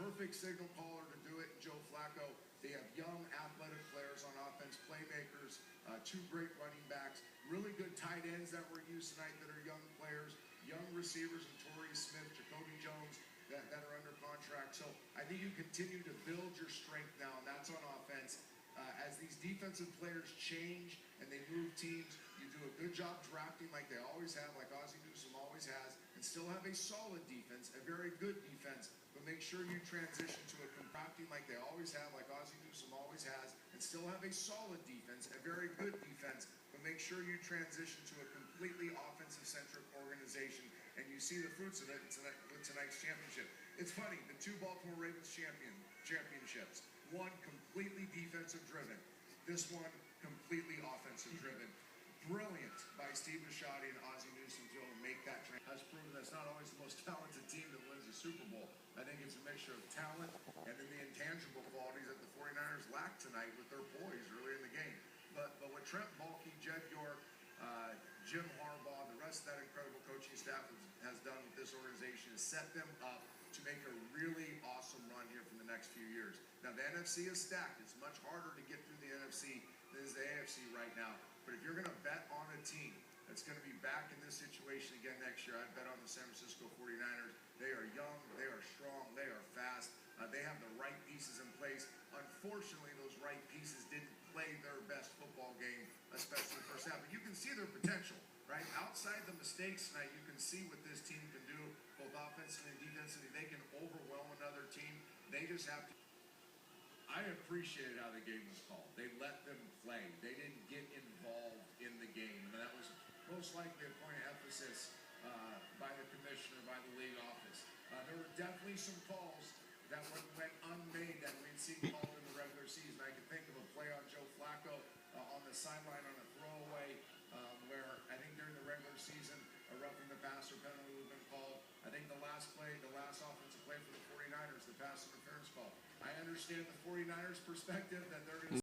perfect signal caller to do it, Joe Flacco. They have young, athletic players on offense, playmakers, two great running backs, really good tight ends that were used tonight that are young players, young receivers, and Torrey Smith, Jacoby Jones, that are under contract. So I think you continue to build your strength now, and that's on offense. As these defensive players change and they move teams, you do a good job drafting like they always have, like Ozzie Newsome always has, and still have a solid defense, a very good defense, but make sure you transition to a drafting like they always have, like Ozzie Newsome always has, and still have a solid defense, a very good defense, but make sure you transition to a completely offensive-centric organization, and you see the fruits of it with tonight's championship. It's funny, the two Baltimore Ravens championships, one completely defensive-driven, this one completely offensive-driven. Brilliant by Steve Bisciotti and Ozzie Newsome to make that transition. Has proven that's not always the most talented team that wins the Super Bowl. I think it's a mixture of talent and then the intangible qualities that the 49ers lack tonight with their poise early in the game. But what Trent Baalke, Jed York, Jim Harbaugh, the rest of that incredible coaching staff has done with this organization is set them up to make a really awesome run here for the next few years. Now, the NFC is stacked. It's much harder to get through the NFC than is the AFC right now. But if you're going to bet on a team that's going to be back in this situation again next year, I'd bet on the San Francisco 49ers. They are young, they are strong, they are fast. They have the right pieces in place. Unfortunately, those right pieces didn't play their best football game, especially the first half. But you can see their potential, right? Outside the mistakes tonight, you can see what this team can do, both offensively and defensively. They can overwhelm another team. They just have to. I appreciated how the game was called. They let them play. They didn't get involved in the game. And that was most likely a point of emphasis by the commissioner, by the league office. There were definitely some calls that went unmade that we'd seen called in the regular season. I can think of a play on Joe Flacco on the sideline on a throwaway where I think during the regular season, a roughing the passer penalty would have been called. I think the last offensive play for the 49ers, the pass interference call. I understand the 49ers perspective that they're going to